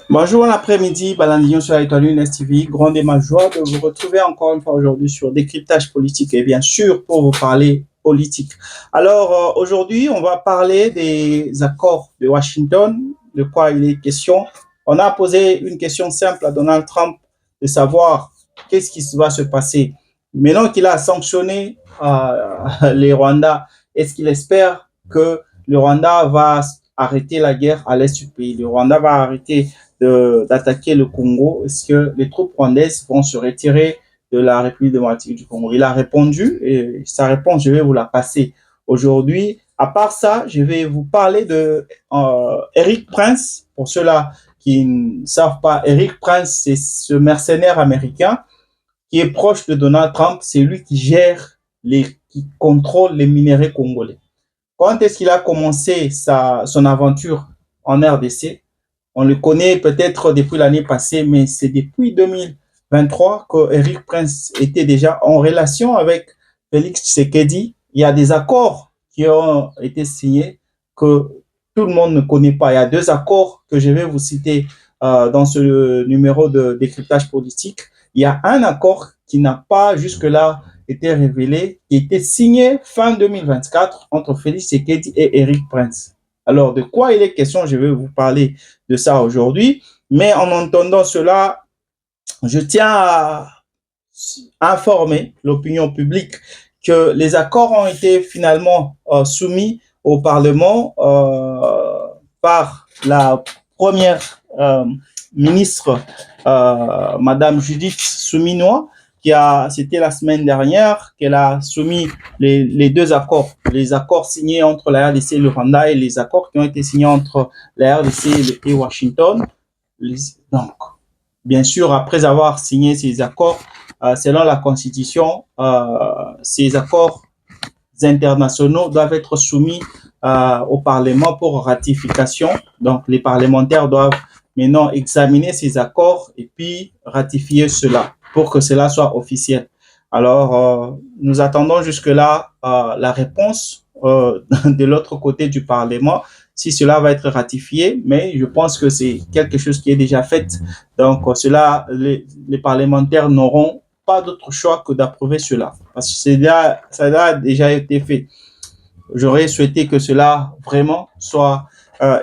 Bonjour l'après-midi, Balandillon sur l'Étoile Lune TV. Grande est ma joie de vous retrouver encore une fois aujourd'hui sur Décryptage politique et bien sûr pour vous parler politique. Alors aujourd'hui, on va parler des accords de Washington, de quoi il est question. On a posé une question simple à Donald Trump de savoir qu'est-ce qui va se passer. Maintenant qu'il a sanctionné les Rwandais, est-ce qu'il espère que le Rwanda va arrêter la guerre à l'est du pays? Le Rwanda va arrêter d'attaquer le Congo? Est-ce que les troupes rwandaises vont se retirer de la République démocratique du Congo? Il a répondu et sa réponse, je vais vous la passer aujourd'hui. À part ça, je vais vous parler de Erik Prince. Pour ceux-là qui ne savent pas, Erik Prince, c'est ce mercenaire américain qui est proche de Donald Trump. C'est lui qui gère, qui contrôle les minéraux congolais. Quand est-ce qu'il a commencé son aventure en RDC? On le connaît peut-être depuis l'année passée, mais c'est depuis 2023 que Erik Prince était déjà en relation avec Félix Tshisekedi. Il y a des accords qui ont été signés que tout le monde ne connaît pas. Il y a deux accords que je vais vous citer dans ce numéro de décryptage politique. Il y a un accord qui n'a pas jusque-là été révélé, qui était signé fin 2024 entre Félix Tshisekedi et Erik Prince. Alors, de quoi il est question? Je vais vous parler de ça aujourd'hui. Mais en entendant cela, je tiens à informer l'opinion publique que les accords ont été finalement soumis au Parlement par la première ministre, Madame Judith Suminwa, c'était la semaine dernière qu'elle a soumis les deux accords, les accords signés entre la RDC et le Rwanda et les accords qui ont été signés entre la RDC et Washington. Donc, bien sûr, après avoir signé ces accords, selon la Constitution, ces accords internationaux doivent être soumis au Parlement pour ratification. Donc, les parlementaires doivent maintenant examiner ces accords et puis ratifier cela pour que cela soit officiel. Alors, nous attendons jusque-là la réponse de l'autre côté du Parlement, si cela va être ratifié, mais je pense que c'est quelque chose qui est déjà fait. Donc, les parlementaires n'auront pas d'autre choix que d'approuver cela, parce que ça a déjà été fait. J'aurais souhaité que cela vraiment soit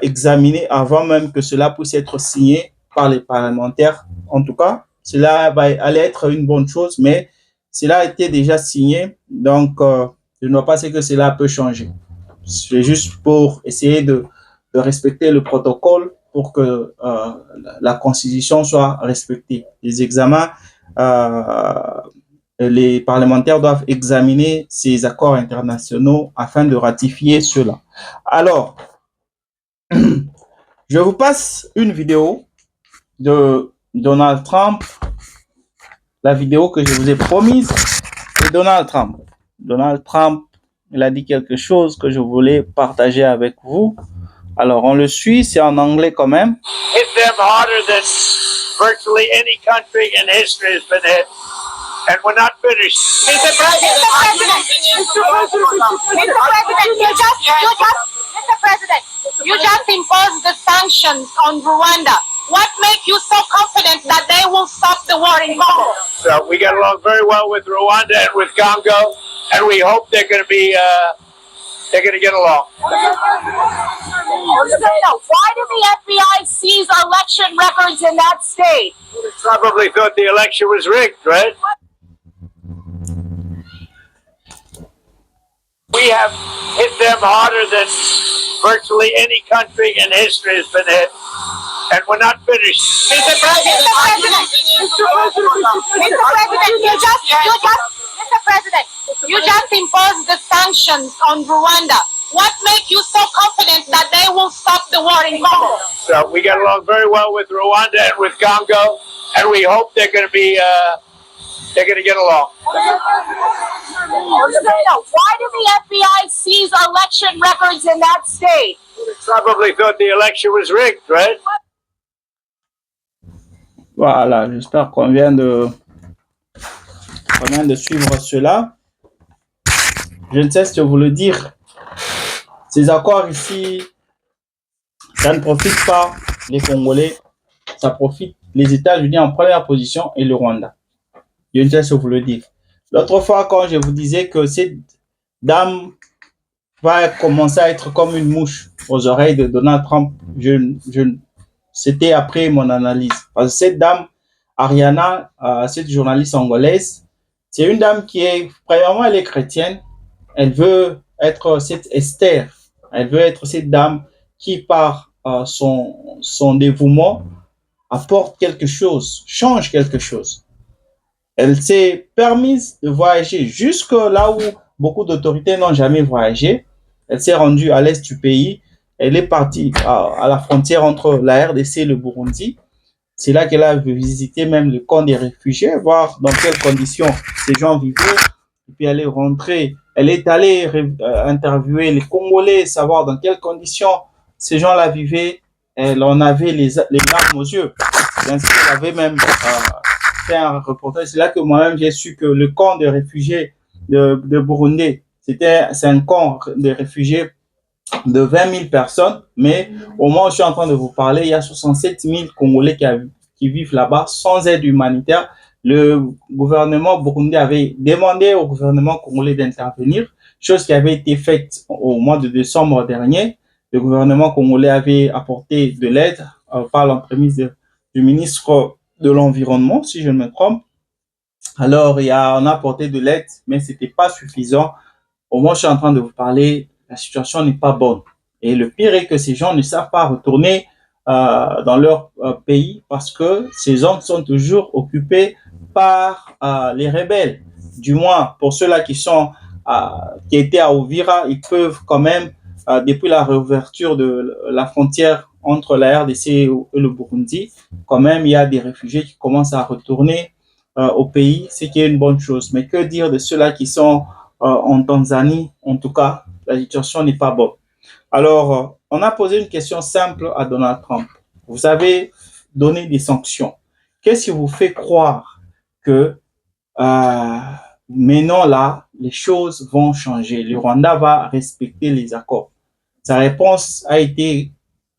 examiné avant même que cela puisse être signé par les parlementaires. En tout cas, cela allait être une bonne chose, mais cela a été déjà signé, donc je ne vois pas ce que cela peut changer. C'est juste pour essayer de respecter le protocole pour que la Constitution soit respectée. Les examens, les parlementaires doivent examiner ces accords internationaux afin de ratifier cela. Alors, je vous passe une vidéo de Donald Trump, la vidéo que je vous ai promise de Donald Trump. Donald Trump, il a dit quelque chose que je voulais partager avec vous. Alors, on le suit, c'est en anglais quand même. Hit them harder than virtually any country in history has been hit. And we're not finished. Mr. President, you just imposed the sanctions on Rwanda. What makes you so confident that they will stop the war in Congo? So we get along very well with Rwanda and with Congo, and we hope they're going to be they're going to get along. Why did the FBI seize election records in that state? They probably thought the election was rigged, right? We have hit them harder than virtually any country in history has been hit. And we're not finished. Mr. President, you just imposed the sanctions on Rwanda. What makes you so confident that they will stop the war in Congo? So we get along very well with Rwanda and with Congo, and we hope they're going to be They're going to get along. Why did the FBI seize election records in that state? Probably thought the election was rigged, right? Voilà, j'espère qu'on vient de suivre cela. Je ne cesse de vous le dire. Ces accords ici, ça ne profite pas les Congolais, ça profite les États-Unis en première position et le Rwanda. Je ne cesse de vous le dire. L'autre fois, quand je vous disais que cette dame va commencer à être comme une mouche aux oreilles de Donald Trump, c'était après mon analyse. Parce que cette dame, Ariana, cette journaliste angolaise, c'est une dame qui est, premièrement, elle est chrétienne. Elle veut être cette Esther. Elle veut être cette dame qui, par son dévouement, apporte quelque chose, change quelque chose. Elle s'est permise de voyager jusque là où beaucoup d'autorités n'ont jamais voyagé. Elle s'est rendue à l'est du pays. Elle est partie à la frontière entre la RDC et le Burundi. C'est là qu'elle a visité même le camp des réfugiés, voir dans quelles conditions ces gens vivaient. Et puis elle est rentrée. Elle est allée interviewer les Congolais, savoir dans quelles conditions ces gens-là vivaient. Elle en avait les larmes aux yeux. Ainsi, elle avait même fait un reportage. C'est là que moi-même j'ai su que le camp des réfugiés de Burundi, c'est un camp de réfugiés de 20 000 personnes, mais au moment où je suis en train de vous parler, il y a 67 000 Congolais qui vivent là-bas sans aide humanitaire. Le gouvernement burundais avait demandé au gouvernement congolais d'intervenir, chose qui avait été faite au mois de décembre dernier. Le gouvernement congolais avait apporté de l'aide par l'entremise du ministre de l'Environnement, si je ne me trompe. Alors, on a apporté de l'aide, mais ce n'était pas suffisant. Au moment où je suis en train de vous parler, la situation n'est pas bonne. Et le pire est que ces gens ne savent pas retourner dans leur pays parce que ces zones sont toujours occupées par les rebelles. Du moins, pour ceux-là qui étaient à Uvira, ils peuvent quand même, depuis la réouverture de la frontière entre la RDC et le Burundi, quand même, il y a des réfugiés qui commencent à retourner au pays, ce qui est une bonne chose. Mais que dire de ceux-là qui sont en Tanzanie? En tout cas, la situation n'est pas bonne. Alors, on a posé une question simple à Donald Trump. Vous avez donné des sanctions. Qu'est-ce qui vous fait croire que maintenant là, les choses vont changer? Le Rwanda va respecter les accords. Sa réponse a été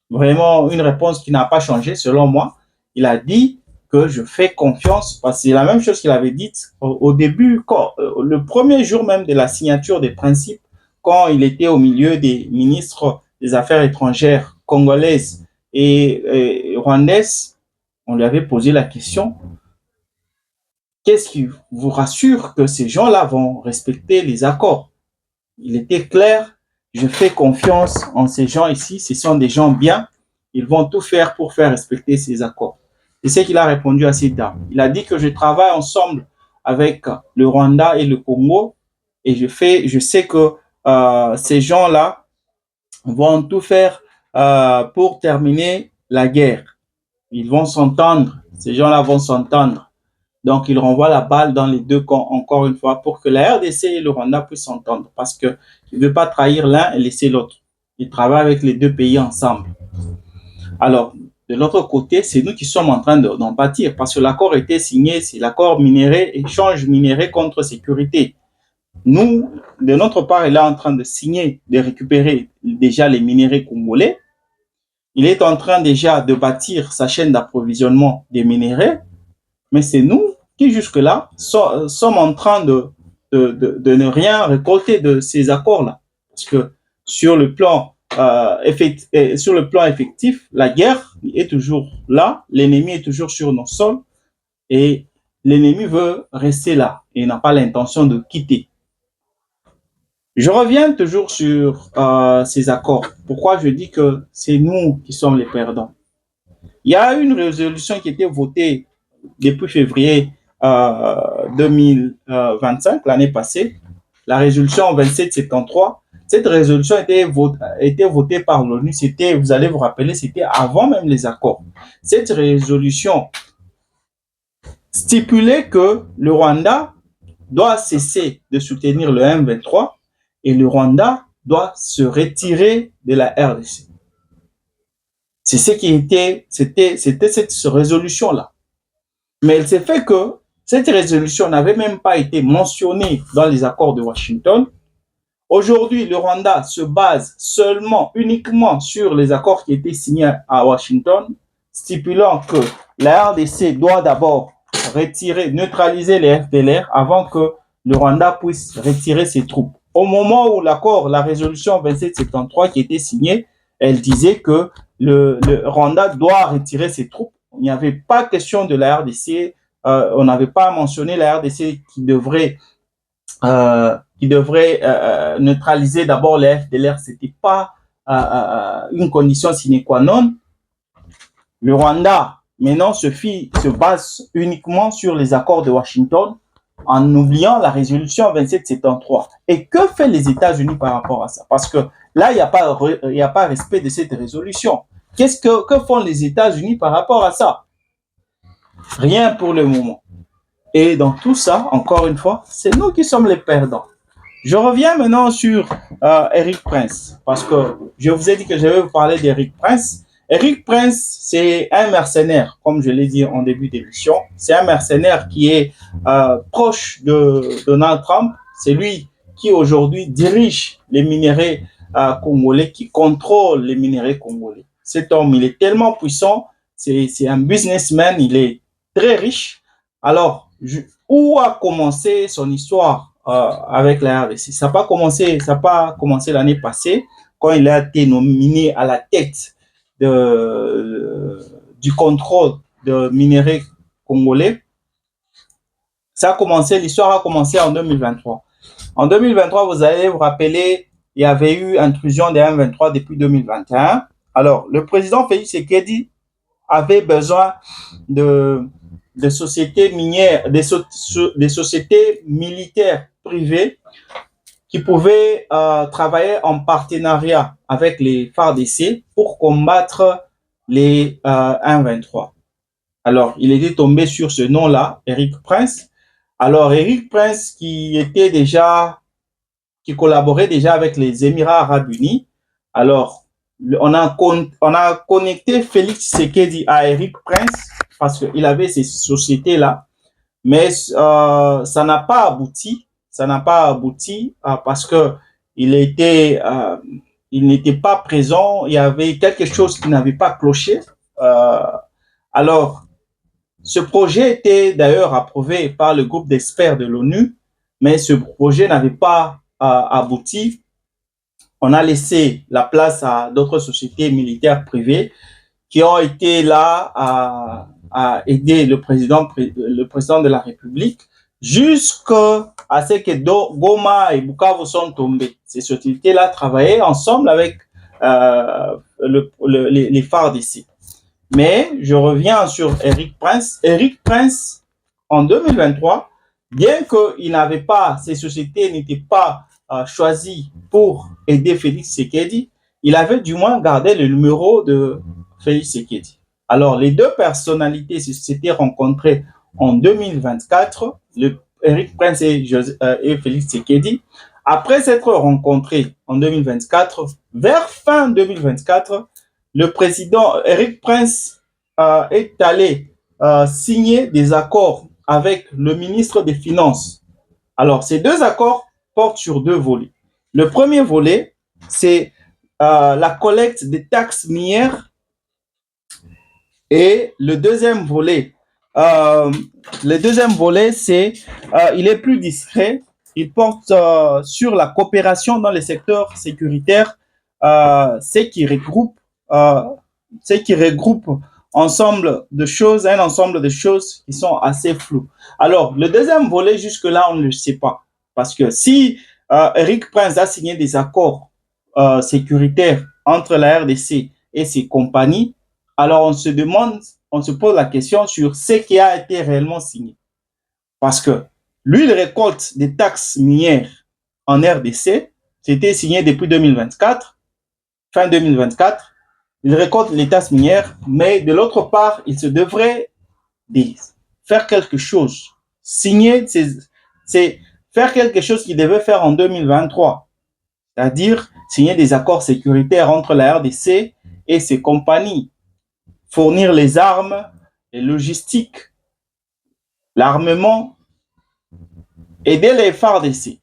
vraiment une réponse qui n'a pas changé, selon moi. Il a dit que je fais confiance, parce que c'est la même chose qu'il avait dit au début, le premier jour même de la signature des principes, quand il était au milieu des ministres des Affaires étrangères congolaises et rwandaises. On lui avait posé la question, qu'est-ce qui vous rassure que ces gens-là vont respecter les accords? Il était clair, je fais confiance en ces gens ici, ce sont des gens bien, ils vont tout faire pour faire respecter ces accords. C'est ce qu'il a répondu à ces dames. Il a dit que je travaille ensemble avec le Rwanda et le Congo et je sais que ces gens-là vont tout faire pour terminer la guerre. Ils vont s'entendre, ces gens-là vont s'entendre. Donc, il renvoie la balle dans les deux camps, encore une fois, pour que la RDC et le Rwanda puissent s'entendre, parce qu'il ne veut pas trahir l'un et laisser l'autre. Il travaille avec les deux pays ensemble. Alors, de l'autre côté, c'est nous qui sommes en train d'en pâtir, parce que l'accord a été signé, c'est l'accord minéré, échange minéré contre sécurité. Nous, de notre part, il est en train de signer, de récupérer déjà les minéraux congolais. Il est en train déjà de bâtir sa chaîne d'approvisionnement des minéraux, mais c'est nous qui jusque-là sommes en train de ne rien récolter de ces accords-là. Parce que sur le plan effectif, la guerre est toujours là, l'ennemi est toujours sur nos sols et l'ennemi veut rester là et n'a pas l'intention de quitter. Je reviens toujours sur ces accords. Pourquoi je dis que c'est nous qui sommes les perdants? Il y a une résolution qui a été votée depuis février 2025, l'année passée, la résolution 2773. Cette résolution a été votée par l'ONU. Vous allez vous rappeler, c'était avant même les accords. Cette résolution stipulait que le Rwanda doit cesser de soutenir le M23 et le Rwanda doit se retirer de la RDC. C'est ce qui était, c'était cette résolution-là. Mais il s'est fait que cette résolution n'avait même pas été mentionnée dans les accords de Washington. Aujourd'hui, le Rwanda se base uniquement sur les accords qui étaient signés à Washington, stipulant que la RDC doit d'abord neutraliser les FDLR avant que le Rwanda puisse retirer ses troupes. Au moment où la résolution 2773 qui était signée, elle disait que le Rwanda doit retirer ses troupes. Il n'y avait pas question de la RDC, on n'avait pas mentionné la RDC qui devrait neutraliser d'abord les FDLR. C'était pas une condition sine qua non. Le Rwanda maintenant se base uniquement sur les accords de Washington en oubliant la résolution 2773. Et que fait les États-Unis par rapport à ça? Parce que là, il n'y a pas respect de cette résolution. Que font les États-Unis par rapport à ça? Rien pour le moment. Et dans tout ça, encore une fois, c'est nous qui sommes les perdants. Je reviens maintenant sur Eric Prince, parce que je vous ai dit que je vais vous parler d'Eric Prince. Eric Prince, c'est un mercenaire, comme je l'ai dit en début d'émission. C'est un mercenaire qui est proche de Donald Trump. C'est lui qui aujourd'hui dirige les minéraux congolais, qui contrôle les minéraux congolais. Cet homme, il est tellement puissant, c'est un businessman, il est très riche. Alors, où a commencé son histoire avec la RDC? Ça n'a pas commencé l'année passée, quand il a été nominé à la tête du contrôle de minéraux congolais. L'histoire a commencé en 2023. En 2023, vous allez vous rappeler, il y avait eu intrusion des M23 depuis 2021. Alors, le président Félix Tshisekedi avait besoin de sociétés minières, des sociétés militaires privées qui pouvaient travailler en partenariat avec les FARDC pour combattre les M23. Alors, il était tombé sur ce nom-là, Eric Prince. Alors, Eric Prince qui collaborait déjà avec les Émirats Arabes Unis. Alors, on a connecté Félix Tshisekedi à Eric Prince parce qu'il avait ces sociétés-là, mais ça n'a pas abouti. Ça n'a pas abouti parce que il n'était pas présent. Il y avait quelque chose qui n'avait pas cloché. Alors, ce projet était d'ailleurs approuvé par le groupe d'experts de l'ONU, mais ce projet n'avait pas abouti. On a laissé la place à d'autres sociétés militaires privées qui ont été là à aider le président de la République jusqu'à ce que Goma et Bukavu sont tombés. Ces sociétés-là travaillaient ensemble avec les FARDC. Mais je reviens sur Eric Prince. Eric Prince, en 2023, bien qu'il n'avait pas, ces sociétés n'étaient pas choisies pour aider Félix Tshisekedi, il avait du moins gardé le numéro de Félix Tshisekedi. Alors, les deux personnalités s'étaient rencontrées en 2024, Eric Prince et Félix Tshisekedi. Après s'être rencontrés en 2024, vers fin 2024, le président Eric Prince est allé signer des accords avec le ministre des Finances. Alors, ces deux accords portent sur deux volets. Le premier volet, c'est la collecte des taxes minières. Et le deuxième volet, c'est, il est plus discret. Il porte sur la coopération dans les secteurs sécuritaires, ce qui regroupe un ensemble de choses qui sont assez floues. Alors, le deuxième volet, jusque-là, on ne le sait pas. Parce que si Eric Prince a signé des accords sécuritaires entre la RDC et ses compagnies, alors on se pose la question sur ce qui a été réellement signé. Parce que lui, il récolte des taxes minières en RDC, c'était signé depuis 2024, fin 2024, il récolte les taxes minières, mais de l'autre part, il se devrait faire quelque chose. Signer, c'est faire quelque chose qu'il devait faire en 2023. C'est-à-dire signer des accords sécuritaires entre la RDC et ses compagnies. Fournir les armes, les logistiques, l'armement, aider les FARDC.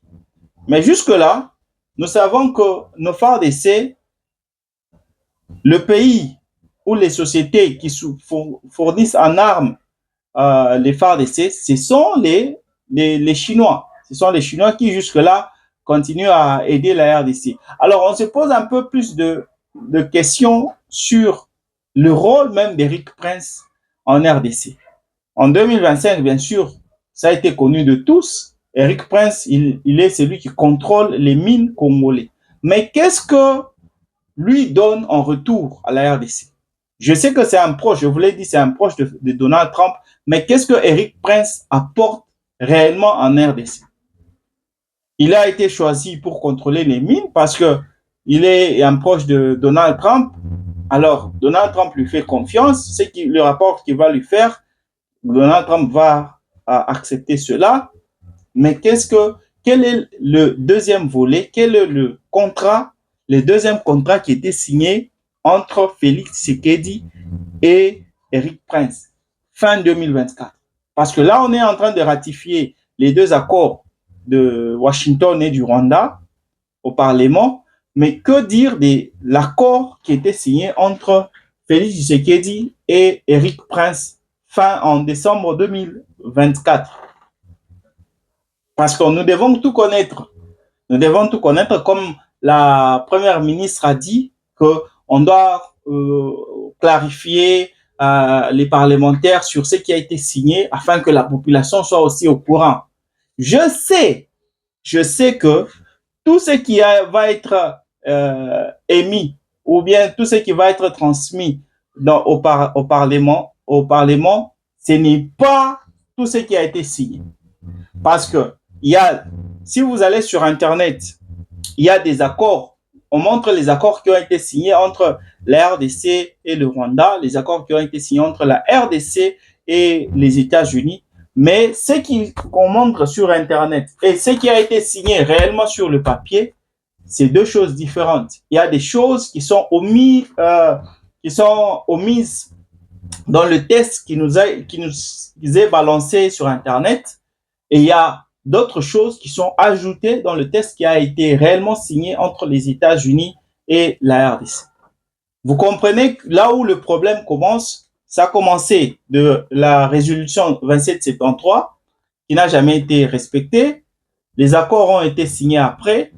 Mais jusque-là, nous savons que nos FARDC, le pays où les sociétés qui fournissent en armes les FARDC, ce sont les Chinois. Ce sont les Chinois qui jusque-là continuent à aider la RDC. Alors, on se pose un peu plus de questions sur le rôle même d'Eric Prince en RDC. En 2025, bien sûr, ça a été connu de tous. Eric Prince, il est celui qui contrôle les mines congolais. Mais qu'est-ce que lui donne en retour à la RDC? Je sais que c'est un proche, je vous l'ai dit, c'est un proche de Donald Trump, mais qu'est-ce que Eric Prince apporte réellement en RDC? Il a été choisi pour contrôler les mines parce que il est un proche de Donald Trump. Alors, Donald Trump lui fait confiance, c'est le rapport qu'il va lui faire, Donald Trump va accepter cela. Mais quel est le deuxième volet? Quel est le deuxième contrat qui était signé entre Félix Tshisekedi et Eric Prince fin 2024? Parce que là, on est en train de ratifier les deux accords de Washington et du Rwanda au Parlement. Mais que dire de l'accord qui était signé entre Félix Tshisekedi et Eric Prince en décembre 2024? Parce que nous devons tout connaître. Nous devons tout connaître, comme la première ministre a dit, qu'on doit clarifier les parlementaires sur ce qui a été signé afin que la population soit aussi au courant. Je sais que tout ce qui va être émis ou bien tout ce qui va être transmis au Parlement, ce n'est pas tout ce qui a été signé. Parce que si vous allez sur Internet, il y a des accords. On montre les accords qui ont été signés entre la RDC et le Rwanda, les accords qui ont été signés entre la RDC et les États-Unis. Mais ce qu'on montre sur Internet et ce qui a été signé réellement sur le papier, c'est deux choses différentes. Il y a des choses qui sont omises dans le test qui nous est balancé sur Internet. Et il y a d'autres choses qui sont ajoutées dans le test qui a été réellement signé entre les États-Unis et la RDC. Vous comprenez là où le problème commence? Ça a commencé de la résolution 2773 qui n'a jamais été respectée. Les accords ont été signés après.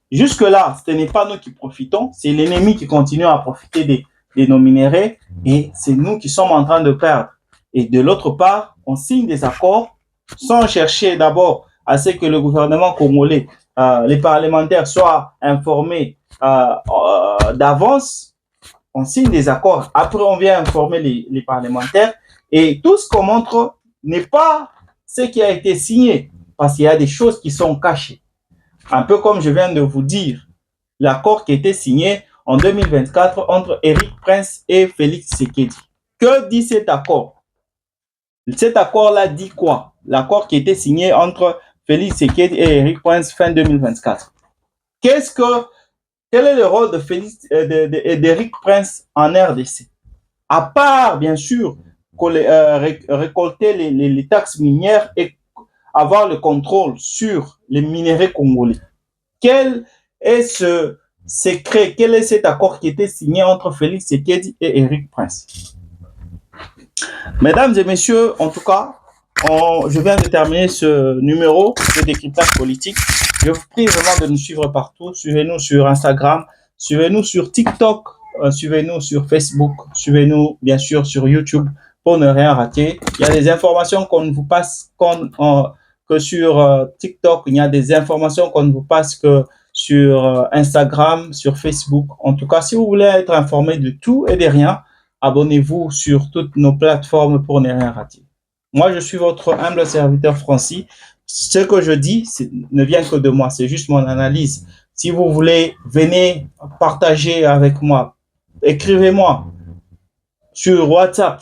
Jusque-là, ce n'est pas nous qui profitons, c'est l'ennemi qui continue à profiter de nos minéraux et c'est nous qui sommes en train de perdre. Et de l'autre part, on signe des accords sans chercher d'abord à ce que le gouvernement congolais, les parlementaires soient informés d'avance. On signe des accords, après on vient informer les parlementaires et tout ce qu'on montre n'est pas ce qui a été signé parce qu'il y a des choses qui sont cachées. Un peu comme je viens de vous dire, l'accord qui a été signé en 2024 entre Eric Prince et Félix Tshisekedi. Que dit cet accord? Cet accord-là dit quoi? L'accord qui a été signé entre Félix Tshisekedi et Eric Prince fin 2024. Quel est le rôle d'Eric Prince en RDC? À part, bien sûr, récolter les taxes minières et avoir le contrôle sur les minéraux congolais. Quel est ce secret? Quel est cet accord qui était signé entre Félix Tshisekedi et Eric Prince? Mesdames et messieurs, en tout cas, je viens de terminer ce numéro de décryptage politique. Je vous prie vraiment de nous suivre partout. Suivez-nous sur Instagram, suivez-nous sur TikTok, suivez-nous sur Facebook, suivez-nous bien sûr sur YouTube pour ne rien rater. Il y a des informations qu'on ne vous passe que sur TikTok. Il y a des informations qu'on ne vous passe que sur Instagram, sur Facebook. En tout cas, si vous voulez être informé de tout et de rien, abonnez-vous sur toutes nos plateformes pour ne rien rater. Moi, je suis votre humble serviteur Francis. Ce que je dis ne vient que de moi, c'est juste mon analyse. Si vous voulez, venez partager avec moi. Écrivez-moi sur WhatsApp.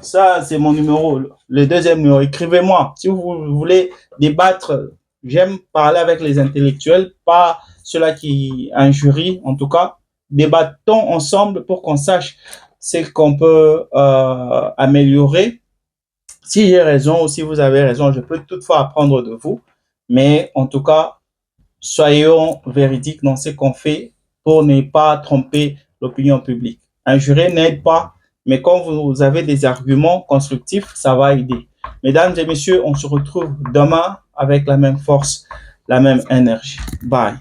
Ça, c'est mon numéro, le deuxième numéro. Écrivez-moi. Si vous voulez débattre, j'aime parler avec les intellectuels, pas ceux-là qui injurient, en tout cas. Débattons ensemble pour qu'on sache ce qu'on peut améliorer. Si j'ai raison ou si vous avez raison, je peux toutefois apprendre de vous. Mais en tout cas, soyons véridiques dans ce qu'on fait pour ne pas tromper l'opinion publique. Injurer n'aide pas, mais quand vous avez des arguments constructifs, ça va aider. Mesdames et messieurs, on se retrouve demain avec la même force, la même énergie. Bye.